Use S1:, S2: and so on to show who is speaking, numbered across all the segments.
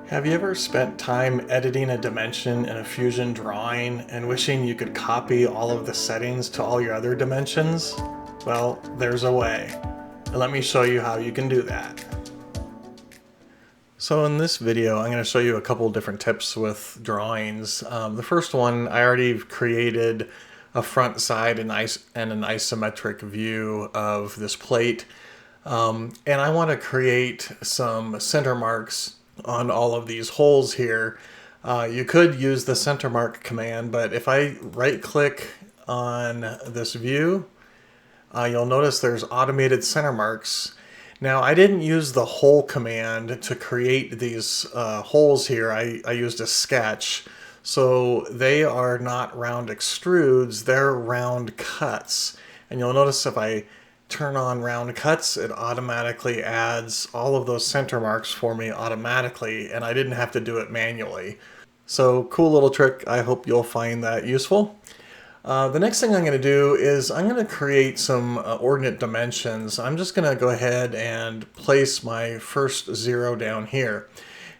S1: Have you ever spent time editing a dimension in a Fusion drawing and wishing you could copy all of the settings to all your other dimensions? Well, there's a way. And let me show you how you can do that. So in this video, I'm going to show you a couple different tips with drawings. The first one, I already created a front, side, and an isometric view of this plate. And I want to create some center marks on all of these holes here. You could use the center mark command, but if I right click on this view, you'll notice there's automated center marks. Now I didn't use the hole command to create these holes here. I used a sketch. So they are not round extrudes, they're round cuts. And you'll notice if I turn on round cuts, it automatically adds all of those center marks for me automatically, and I didn't have to do it manually. So cool little trick. I hope you'll find that useful. The next thing I'm going to do is I'm going to create some ordinate dimensions. I'm just going to go ahead and place my first 0 down here.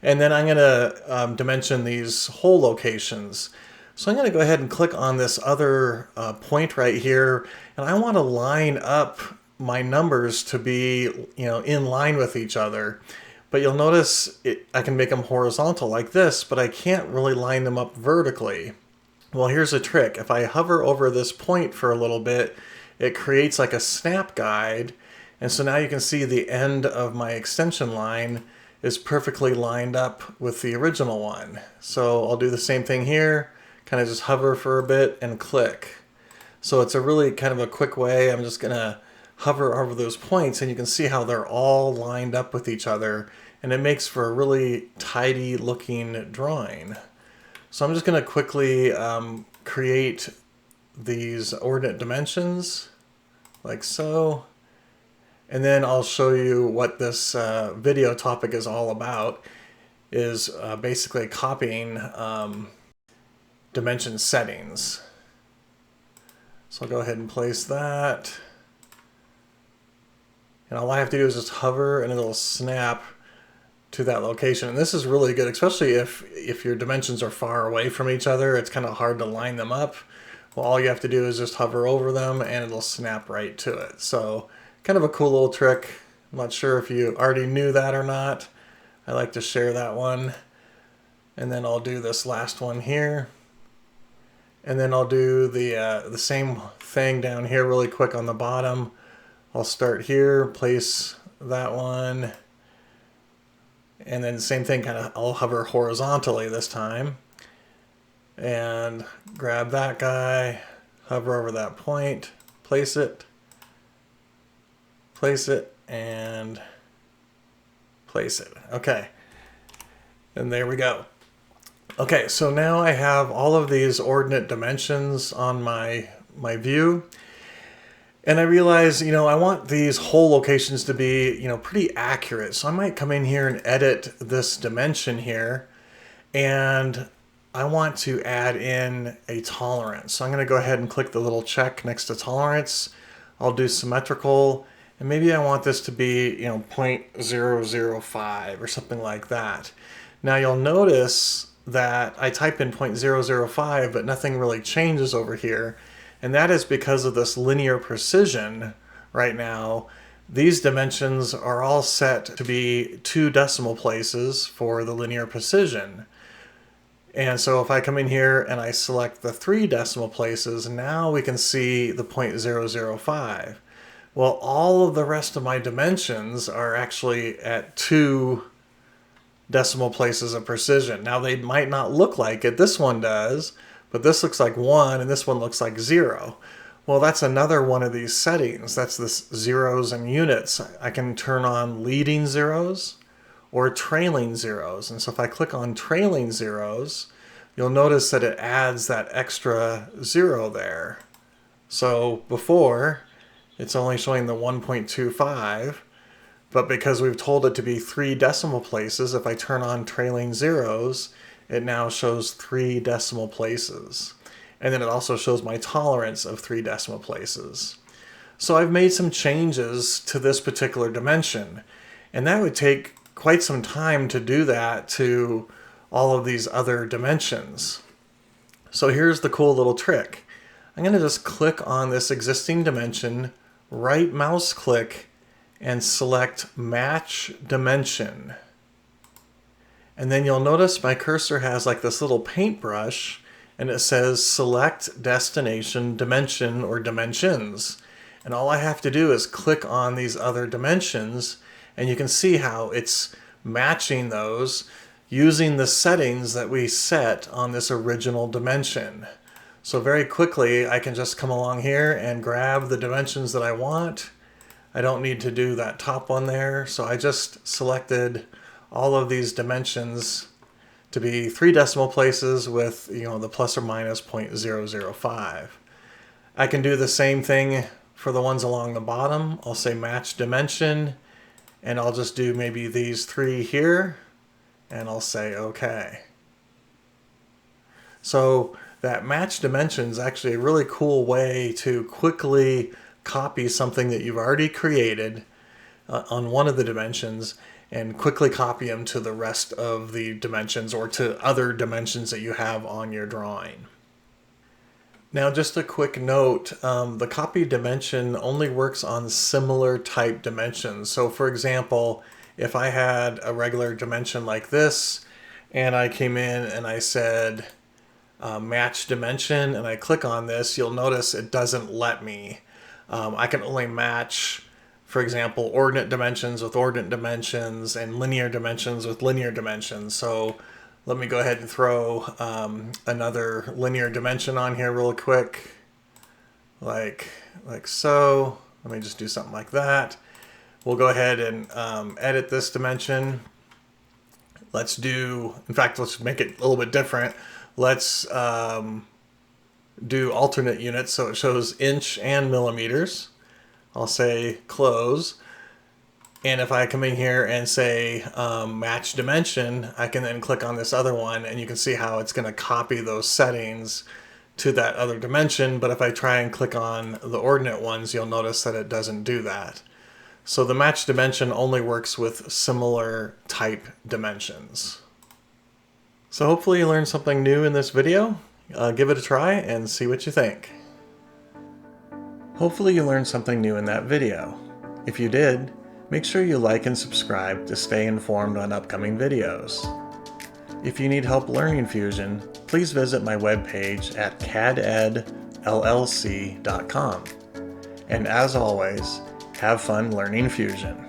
S1: And then I'm going to dimension these hole locations. So I'm going to go ahead and click on this other point right here, and I want to line up my numbers to be, in line with each other. But you'll notice I can make them horizontal like this, but I can't really line them up vertically. Well, here's a trick. If I hover over this point for a little bit, it creates like a snap guide. And so now you can see the end of my extension line is perfectly lined up with the original one. So I'll do the same thing here, kind of just hover for a bit and click. So it's a really kind of a quick way. I'm just gonna hover over those points and you can see how they're all lined up with each other, and it makes for a really tidy looking drawing. So I'm just gonna quickly create these ordinate dimensions like so. And then I'll show you what this video topic is all about, is basically copying dimension settings. So I'll go ahead and place that. And all I have to do is just hover and it'll snap to that location. And this is really good, especially if your dimensions are far away from each other. It's kind of hard to line them up. Well, all you have to do is just hover over them and it'll snap right to it. So kind of a cool little trick. I'm not sure if you already knew that or not. I like to share that one. And then I'll do this last one here. And then I'll do the same thing down here really quick on the bottom. I'll start here, place that one. And then same thing, I'll hover horizontally this time. And grab that guy, hover over that point, place it, and place it. Okay, and there we go. Okay, so now I have all of these ordinate dimensions on my view. And I realize, I want these hole locations to be, pretty accurate. So I might come in here and edit this dimension here. And I want to add in a tolerance. So I'm going to go ahead and click the little check next to tolerance. I'll do symmetrical. And maybe I want this to be, 0.005 or something like that. Now you'll notice that I type in 0.005, but nothing really changes over here. And that is because of this linear precision right now. These dimensions are all set to be 2 decimal places for the linear precision. And so if I come in here and I select the 3 decimal places, now we can see the 0.005. Well, all of the rest of my dimensions are actually at 2 decimal places of precision. Now they might not look like it. This one does. But this looks like 1 and this one looks like 0. Well, that's another one of these settings. That's this zeros and units. I can turn on leading zeros or trailing zeros. And so if I click on trailing zeros, you'll notice that it adds that extra 0 there. So before, it's only showing the 1.25. But because we've told it to be 3 decimal places, if I turn on trailing zeros, it now shows 3 decimal places. And then it also shows my tolerance of 3 decimal places. So I've made some changes to this particular dimension. And that would take quite some time to do that to all of these other dimensions. So here's the cool little trick. I'm going to just click on this existing dimension, right mouse click, and select Match Dimension. And then you'll notice my cursor has like this little paintbrush, and it says Select Destination Dimension or Dimensions. And all I have to do is click on these other dimensions, and you can see how it's matching those using the settings that we set on this original dimension. So very quickly, I can just come along here and grab the dimensions that I want. I don't need to do that top one there, so I just selected all of these dimensions to be 3 decimal places with, the plus or minus 0.005. I can do the same thing for the ones along the bottom. I'll say match dimension, and I'll just do maybe these 3 here, and I'll say OK. So that match dimension is actually a really cool way to quickly copy something that you've already created on one of the dimensions and quickly copy them to the rest of the dimensions or to other dimensions that you have on your drawing. Now, just a quick note, the copy dimension only works on similar type dimensions. So for example, if I had a regular dimension like this and I came in and I said match dimension and I click on this, you'll notice it doesn't let me. I can only match, for example, ordinate dimensions with ordinate dimensions and linear dimensions with linear dimensions. So let me go ahead and throw another linear dimension on here real quick, like so. Let me just do something like that. We'll go ahead and edit this dimension. Let's make it a little bit different. Let's do alternate units so it shows inch and millimeters. I'll say close. And if I come in here and say match dimension, I can then click on this other one, and you can see how it's going to copy those settings to that other dimension. But if I try and click on the ordinate ones, you'll notice that it doesn't do that. So the match dimension only works with similar type dimensions. So hopefully you learned something new in this video. Give it a try and see what you think. Hopefully you learned something new in that video. If you did, make sure you like and subscribe to stay informed on upcoming videos. If you need help learning Fusion, please visit my webpage at cadedllc.com. And as always, have fun learning Fusion.